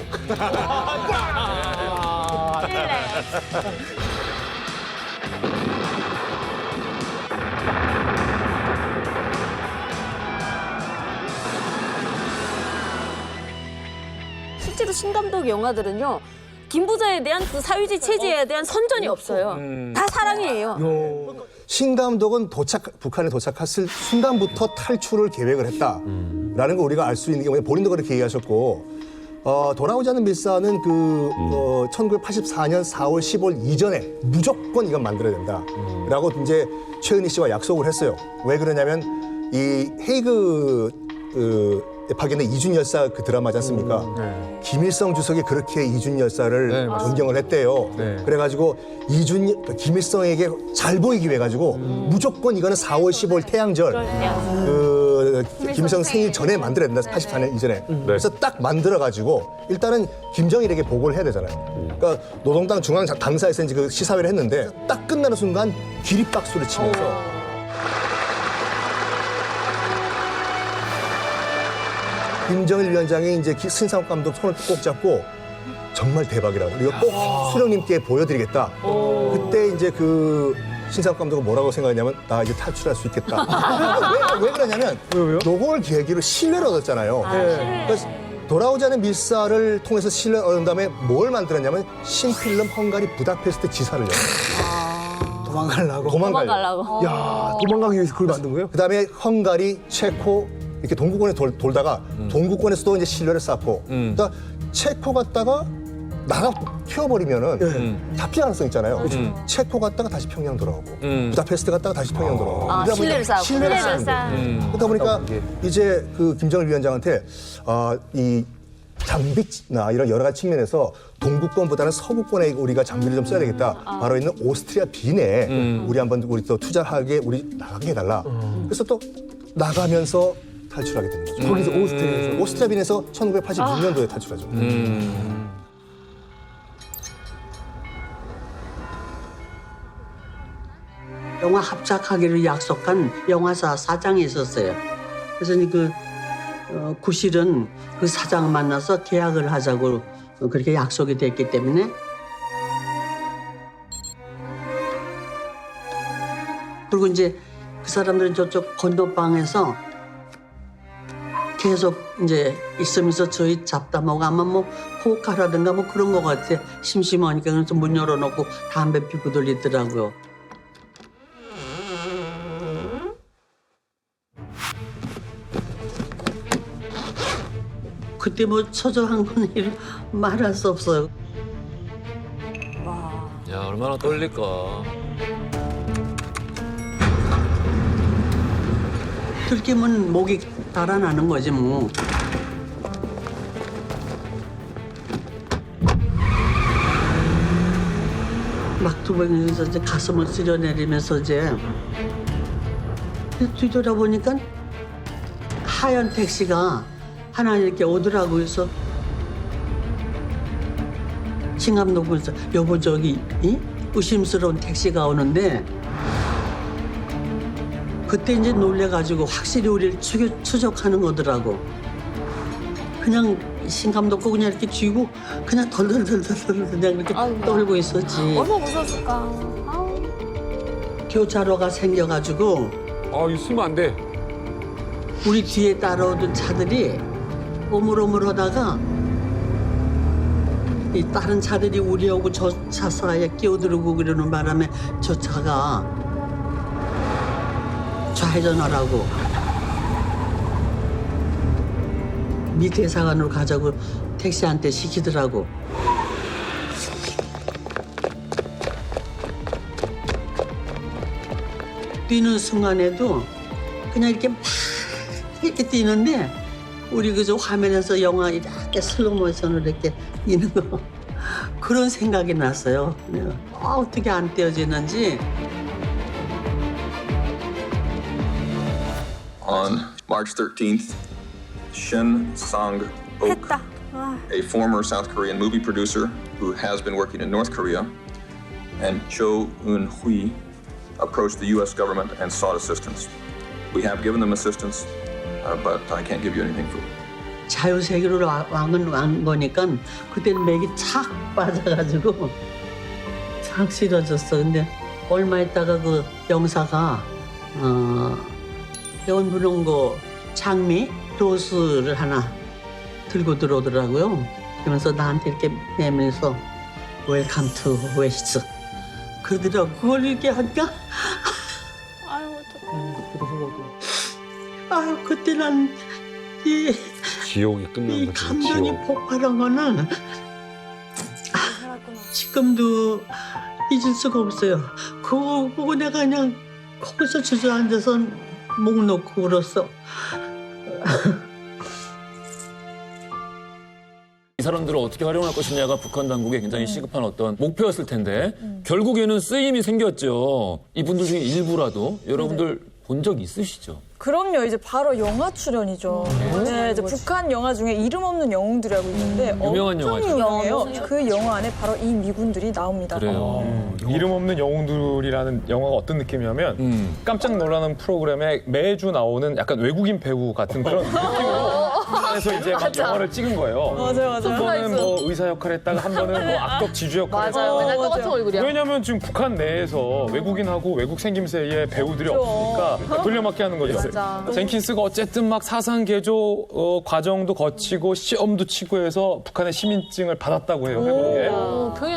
실제로 신감독 영화들은요. 김부자에 대한 그 사회주의 체제에 대한 선전이 없어요. 다 사랑이에요.
신 감독은 북한에 도착했을 순간부터 탈출을 계획을 했다라는 거 우리가 알 수 있는 게 뭐냐. 본인도 그렇게 얘기하셨고 돌아오지 않는 밀사는 1984년 4월 10월 이전에 무조건 이건 만들어야 된다라고 이제 최은희 씨와 약속을 했어요. 왜 그러냐면 이 헤이그 파견된 이준 열사 그 드라마지 않습니까? 김일성 주석이 그렇게 이준 열사를 존경을 했대요. 그래가지고 김일성에게 잘 보이기 위해 가지고 무조건 이거는 4월 15일 태양절 김일성 생일 전에 만들어야 된다. 84년 이전에. 그래서 딱 만들어가지고 일단은 김정일에게 보고를 해야 되잖아요. 그러니까 노동당 중앙 당사에서 이제 그 시사회를 했는데 딱 끝나는 순간 기립박수를 치면서. 김정일 위원장이 이제 신상욱 감독 손을 꼭 잡고 정말 대박이라고. 이거 꼭 수령님께 보여드리겠다. 그때 이제 그 신상욱 감독은 뭐라고 생각했냐면 나 이제 탈출할 수 있겠다. 왜 그러냐면 요걸 계기로 신뢰를 얻었잖아요. 그래서 돌아오지 않은 밀사를 통해서 신뢰를 얻은 다음에 뭘 만들었냐면 신필름 헝가리 부다페스트 지사를 열었어요.
도망가려고. 야, 도망가기 위해서 그걸 만든 거예요?
그다음에 헝가리, 체코 이렇게 동구권에 돌다가 동구권에서도 이제 신뢰를 쌓고 그러니까 체코 갔다가 튀어버리면은 잡힐 가능성 있잖아요. 체코 갔다가 다시 평양 돌아오고 부다페스트 갔다가 다시 평양 돌아오고. 그러다
신뢰를 쌓고.
신뢰를 쌓고. 그러다 보니까 이제 그 김정일 위원장한테 이 장비나 이런 여러 가지 측면에서 동구권보다는 서구권에 우리가 장비를 좀 써야 되겠다. 바로 있는 오스트리아 빈에 우리 또 투자하게 우리 나가게 해달라. 그래서 또 나가면서 탈출하게 되는 거죠.
거기서 오스트리아에서.
오스트리아 빈에서 1986년도에 탈출하죠.
영화 합작하기로 약속한 영화사 사장이 있었어요. 그래서 구실은 그 사장 만나서 계약을 하자고 그렇게 약속이 됐기 때문에 그리고 이제 그 사람들은 저쪽 건너방에서 계속 이제 있으면서 저희 잡담하고 아마 뭐 호흡하라든가 뭐 그런 것 같아. 심심하니까 그래서 문 열어놓고 담배 피고들 있더라고요. 그때 뭐 처절한 건 말할 수 없어요.
야, 얼마나 떨릴까.
들키면 목이 달아나는 거지 뭐. 막두병에서 이제 가슴을 쓸어내리면서 이제 뒤돌아보니까 하얀 택시가 하나 이렇게 오더라고. 그래서 신감독 보면서 여보 저기 의심스러운 택시가 오는데 그때 이제 놀래가지고 확실히 우리를 추적하는 거더라고. 그냥 신감독 거 그냥 이렇게 쥐고 그냥 덜덜덜덜 그냥 이렇게 떨고 있었지.
얼마나 무서웠을까.
교차로가 생겨가지고
있으면 안 돼.
우리 뒤에 따라오던 차들이 오물오물하다가 이 다른 차들이 우리하고 저 차 사이에 끼어들고 그러는 바람에 저 차가 좌회전하라고 밑에 사관으로 가자고 택시한테 시키더라고. 뛰는 순간에도 그냥 이렇게 막 이렇게 뛰는데 우리 그저 화면에서 영화 이렇게 슬로우 모션으로 이렇게 뛰는 거 그런 생각이 났어요. 어떻게 안 떼어지는지.
On March 13th, Shin Sang-ok, a former South Korean movie producer who has been working in North Korea, and Cho Eun-hui approached the U.S. government and sought assistance. We have given them assistance, but I can't give you anything for it.
자유세계로 왕은 거니까 그때는 맥이 착 빠져가지고 착 싫어졌어. 근데 얼마 있다가 그 영사가 연분홍고 장미 로스를 하나 들고 들어오더라고요. 그러면서 나한테 이렇게 내면서 웰컴 투 웨스트 그러더라고. 그걸 이렇게 하니까
아유 어떡해.
아유 그때 난 이
지옥이 끝난다.
감정이 폭발한 거는 지금도 잊을 수가 없어요. 그거 보고 내가 그냥 거기서 주저앉아서 목 놓고 울었어.
이 사람들을 어떻게 활용할 것이냐가 북한 당국의 굉장히 시급한 어떤 목표였을 텐데 결국에는 쓰임이 생겼죠. 이분들 중에 일부라도 여러분들 본 적 있으시죠?
그럼요. 이제 바로 영화 출연이죠. 네, 이제 북한 영화 중에 이름 없는 영웅들이라고 있는데
유명한
엄청
영화죠.
유명해요. 그 영화 안에 바로 이 미군들이 나옵니다.
그래요.
이름 없는 영웅들이라는 영화가 어떤 느낌이냐면 깜짝 놀라는 프로그램에 매주 나오는 약간 외국인 배우 같은 그런 느낌으로
북한에서 이제 막
맞아.
영화를 찍은 거예요.
맞아요.
한 번은 뭐 의사 역할 했다가 한 번은 뭐 악덕 지주 역할
맞아요. 맨날 똑같은 얼굴이야.
왜냐면 지금 북한 내에서 외국인하고 외국 생김새의 배우들이 없으니까 돌려막기 하는 거죠.
맞아.
젠킨스가 어쨌든 막 사상 개조 과정도 거치고 시험도 치고 해서 북한의 시민증을 받았다고 해요. 회국에.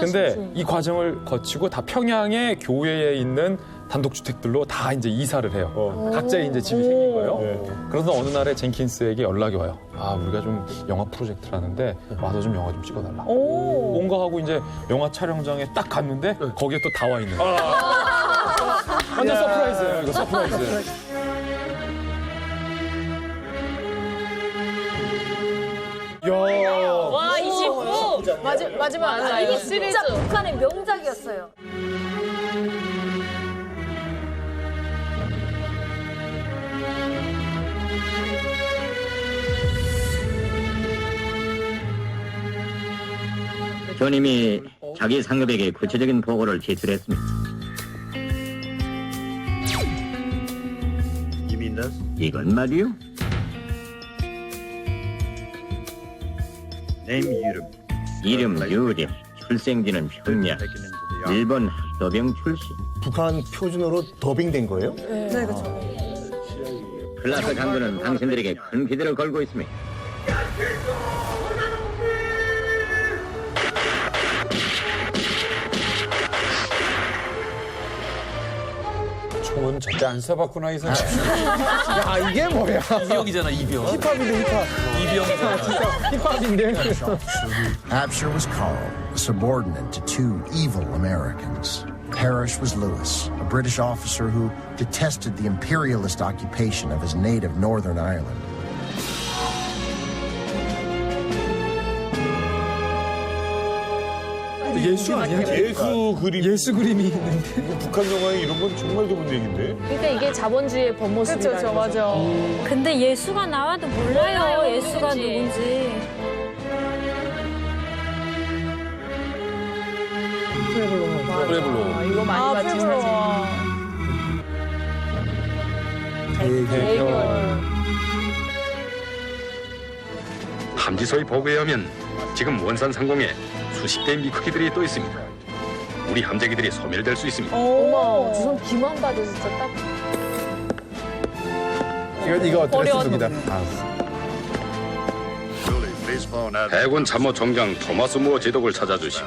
근데 이 과정을 거치고 다 평양의 교외에 있는 단독주택들로 다 이제 이사를 해요. 각자의 이제 집이 생긴 거예요. 그러다 어느 날에 젠킨스에게 연락이 와요. 아, 우리가 좀 영화 프로젝트를 하는데 와서 좀 영화 좀 찍어달라. 뭔가 하고 이제 영화 촬영장에 딱 갔는데 거기에 또 다 와 있는 거예요. 완전 서프라이즈예요, 이거 서프라이즈. 야.
와, 29. 마지막.
맞아, 이게 진짜 북한의 명작이었어요.
교님이 자기 상급에게 구체적인 보고를 제출했습니다. 이건 말이요. 이름 유림, 출생지는 평양, 일본 학도병 출신.
북한 표준어로 더빙된 거예요?
네, 그렇죠.
클라스 간부는 당신들에게 큰 기대를 걸고 있습니다.
총은 절대 안 써봤구나 이 사람.
야 이게 뭐야? 이병이잖아 이병.
힙합인데 힙합.
이병이잖아.
진짜 힙합인데.
Absher was Carl, a subordinate to two evil Americans. Parrish was Lewis, a British officer who detested the imperialist occupation of his native Northern Ireland.
예수 아니야? 예수 그림이 있는데. 북한 영화에 이런 건 정말 드문 얘기인데.
그러니까 이게 자본주의의 본모습이라는
그쵸,
거죠.
맞아.
근데 예수가 나와도 몰라요. 예수가 누군지.
프레블로.
이거 많이 봤지 사진.
함지소의 보고에 의하면 지금 원산 상공에 수십 대의 미크기들이 또 있습니다. 우리 함재기들이 소멸될 수 있습니다.
어머, 주선 기만 봐도 진짜 딱.
이거 어떻습니다.
해군 참모총장 토마스 무어 제독을 찾아주시오.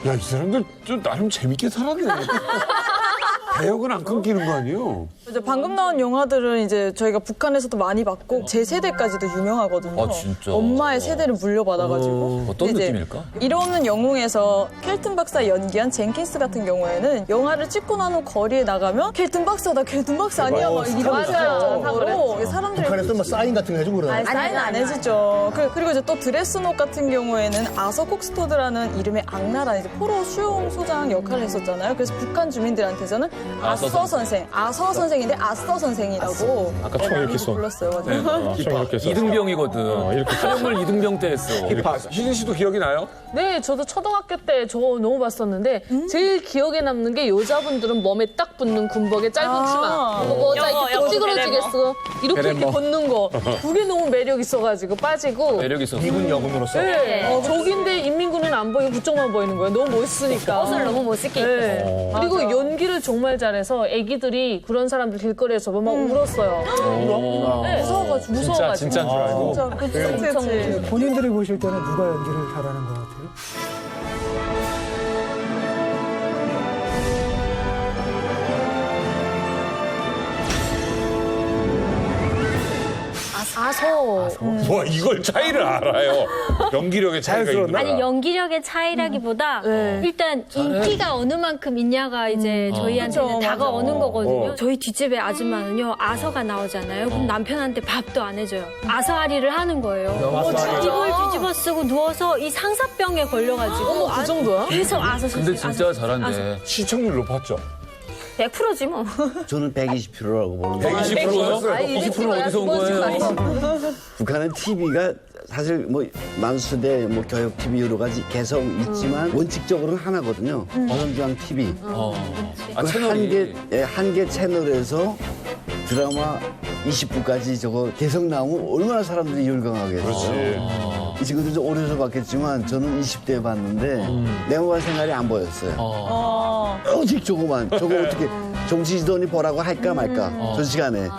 야, 이 사람들 좀 나름 재밌게 살았네. 대역은 안 끊기는 거 아니에요?
이제 방금 나온 영화들은 이제 저희가 북한에서도 많이 봤고 제 세대까지도 유명하거든요.
아, 진짜?
엄마의 세대를 물려받아가지고.
어떤
이제
느낌일까?
일 없는 영웅에서 켈튼 박사 연기한 젠킨스 같은 경우에는 영화를 찍고 난 후 거리에 나가면 켈튼 박사다, 켈튼 박사 아니야 막 이런 정도로 사람들이
북한에서 뭐 사인 같은 거 해주고 그러나요?
사인 안 해주죠. 그리고 이제 또 드레스노 같은 경우에는 아서 콕스토드라는 이름의 악랄한 이제 포로 수용 소장 역할을 했었잖아요. 그래서 북한 주민들한테서는 아서 선생, 아서 선생인데 아서 선생이라고
아까 총 이렇게 써.
불렀어요. 맞아요.
총 이렇게 써.
이등병이거든.
이렇게
촬영을 이등병 때 했어.
희진 씨도 기억이 나요?
네, 저도 초등학교 때 저거 너무 봤었는데 제일 기억에 남는 게 여자분들은 몸에 딱 붙는 군복에 짧은 치마. 그거 이렇게 뚝 찌그러지겠어. 이렇게 벗는 거. 그게 너무 매력 있어가지고 빠지고.
매력 있었어.
미군 여군으로서.
네. 저긴데 인민군은 안 보이고 그쪽만 보이는 거예요. 너무 멋있으니까.
옷을 너무 멋있게
네.
입었어.
그리고 연기를 정말 잘해서 애기들이 그런 사람들 길거리에서 막 울었어요. 네. 무서워가지고.
진짜인 줄 알고.
엄청
본인들이 보실 때는 누가 연기를 잘하는 것 같아요?
아서.
뭐 이걸 차이를 알아요. 연기력의 차이가 있는 거야.
아니 연기력의 차이라기보다 일단 인기가 어느 만큼 있냐가 이제 저희한테는
그쵸,
다가오는
맞아.
거거든요. 저희 뒷집에 아줌마는요 아서가 나오잖아요. 그럼 남편한테 밥도 안 해줘요. 아서아리를 하는 거예요. 이걸 뒤집어 쓰고 누워서 이 상사병에 걸려가지고
그 정도야?
계속 아서
근데 진짜 잘한대.
시청률 높았죠?
100%지 뭐.
저는 120%라고 보는데
120%요? 20%는 어디서 온 거예요?
북한은 TV가 사실 뭐 만수대 뭐 교육 TV 여러 가지 개성 있지만 원칙적으로는 하나거든요. 어선중앙 TV.
아, 채널이.
한 개 채널에서 드라마 20부까지 저거 계속 나오면 얼마나 사람들이 열광하겠어.
그렇지.
이 친구들 좀 오래서 봤겠지만 저는 20대에 봤는데 내가 생활이 안 보였어요. 오직 저거만. 저거 어떻게 정치지도니 보라고 할까 말까. 저 시간에.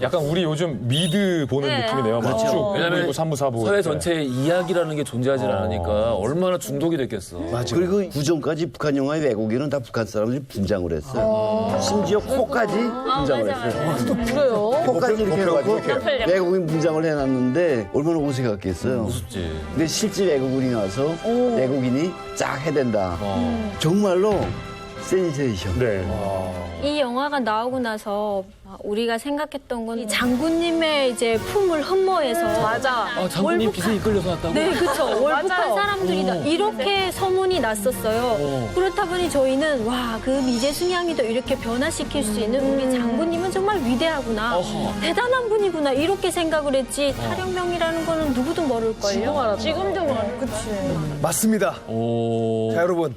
약간 우리 요즘 미드 보는 느낌이네요. 막
그렇죠.
쭉
왜냐면
3부, 4부.
사회 전체에 이야기라는 게 존재하지 않으니까 얼마나 중독이 됐겠어.
그리고 구전까지 북한 영화의 외국인은 다 북한 사람들이 분장을 했어요. 심지어 코까지 분장을 했어요.
또 그래요?
코까지 이렇게 해놓고
이렇게.
외국인 분장을 해놨는데 얼마나 어색했겠어요.
무섭지.
근데 실제 외국인이 와서 외국인이 쫙 해댄다. 정말로 센세이션.
네.
이 영화가 나오고 나서 우리가 생각했던 건 이 장군님의 이제 품을 흠모해서
맞아.
장군님 빛에 이끌려서 왔다고?
네, 그렇죠. 월북한
맞아요.
사람들이다. 이렇게 소문이 났었어요. 그렇다 보니 저희는 와, 그 미제순 양이도 이렇게 변화시킬 수 있는 우리 장군님은 정말 위대하구나. 대단한 분이구나. 이렇게 생각을 했지. 탈영명이라는 거는 누구도 모를걸요.
지금도 모르. 그치.
맞습니다. 자, 여러분.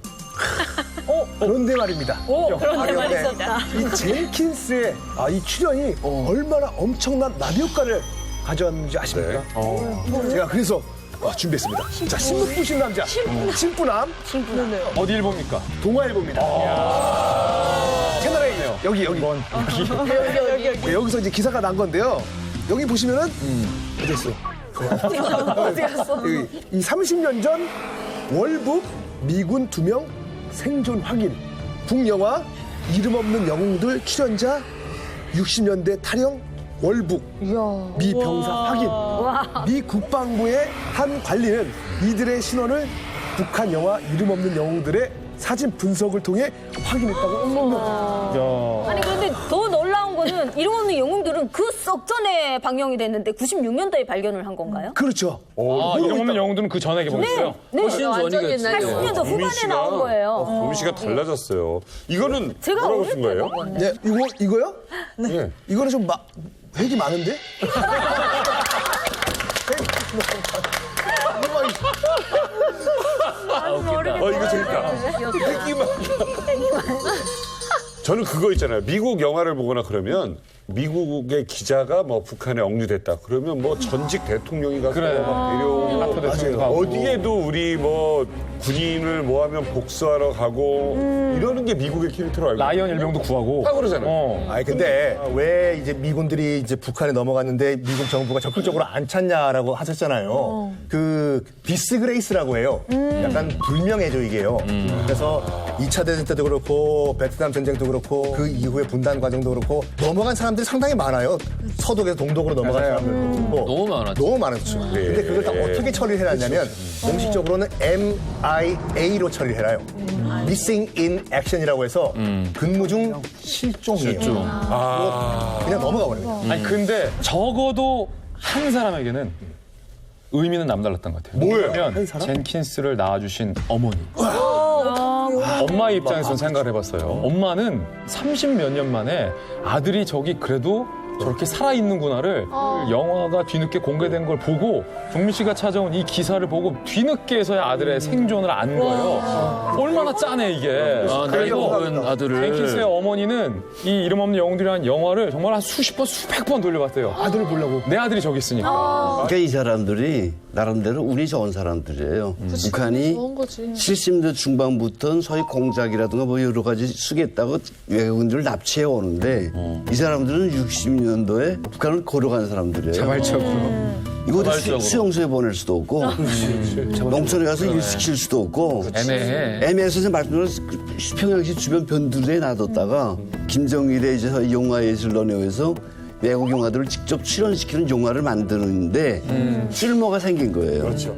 그런데 말입니다.
그런데 말이 있었다.
이 젠킨스의 이 출연이 얼마나 엄청난 나비 효과를 가져왔는지 아십니까? 제가 그래서 준비했습니다. 자, 신문 부신 남자. 신부남.
어디 일봅니까?
동아일보입니다. 채널 A요. 여기. 네, 여기서 이제 기사가 난 건데요. 여기 보시면은 어디 있어?
어디 갔어?
이 30년 전 월북 미군 2명 생존 확인. 북영화 이름 없는 영웅들 출연자 60년대 탈영 월북 미 병사 확인. 미 국방부의 한 관리는 이들의 신원을 북한 영화 이름 없는 영웅들의 사진 분석을 통해 확인했다고.
아니 그런데 더 놀라운 거는 이름 없는 영웅들은 그 썩 전에 방영이 됐는데 96년도에 발견을 한 건가요?
그렇죠.
이름 없는 영웅들은 그 전에 개봉했어요.
네.
훨씬 전이겠지.
80년도 후반에 나온 거예요.
도미 씨가 달라졌어요. 이거는
제가
뭐라고
어릴
쓴
때
거예요?
본 건데.
네, 이거요?
네.
이거는 좀 획이 많은데?
이거 재밌다. 저는 그거 있잖아요. 미국 영화를 보거나 그러면 미국의 기자가 뭐 북한에 억류됐다. 그러면 뭐 전직 대통령이 가서
그래.
막 데려오고
앞으로 대통령 가고.
어디에도 우리 뭐 군인을 뭐 하면 복수하러 가고 이러는 게 미국의 캐릭터로 알고
라이언 일병도 구하고.
다 그러잖아요.
아니 근데 왜 이제 미군들이 이제 북한에 넘어갔는데 미국 정부가 적극적으로 안 찾냐라고 하셨잖아요. 그 비스 그레이스라고 해요. 약간 불명예죠 이게요. 그래서 2차 대전 때도 그렇고 베트남 전쟁도 그렇고 그 이후에 분단 과정도 그렇고 넘어간 사람들이 상당히 많아요. 서독에서 동독으로 넘어간 사람들도
너무 많았죠.
너무 많았죠. 근데 그걸 다 어떻게 처리를 해놨냐면 공식적으로는 MIA로 처리를 해놔요. Missing in Action이라고 해서 근무 중 실종이에요. 그냥 넘어가 버려요.
아니 근데 적어도 한 사람에게는 의미는 남달랐던 것 같아요.
뭐예요?
왜냐면 젠킨스를 낳아주신 어머니. 엄마의 입장에서 생각을 해봤어요. 엄마는 30몇 년 만에 아들이 저기 그래도 저렇게 살아있는구나를 영화가 뒤늦게 공개된 걸 보고 종민 씨가 찾아온 이 기사를 보고 뒤늦게서야 아들의 생존을 안 거예요. 얼마나 짠해 이게.
나이 먹은 아들을.
젠킨스의 어머니는 이 이름 없는 영웅들이라는 영화를 정말 한 수십 번, 수백 번 돌려봤대요.
아들을 보려고.
내 아들이 저기 있으니까.
그러니까 이 사람들이 나름대로 운이 좋은 사람들이에요. 북한이
좋은 거지.
70년대 중반부터는 소위 공작이라든가 뭐 여러 가지 쓰겠다고 외국인들을 납치해 오는데 이 사람들은 60년도에 북한을 걸어간 사람들이에요.
자발적으로.
이거 수용소에 보낼 수도 없고 농촌에 가서 일 시킬 수도 없고 애매해서 말씀드린 평양시 주변 변두리에 놔뒀다가 김정일의 이제 영화예술원에서 외국 영화들을 직접 출연시키는 영화를 만드는데 쓸모가 생긴 거예요.
그렇죠.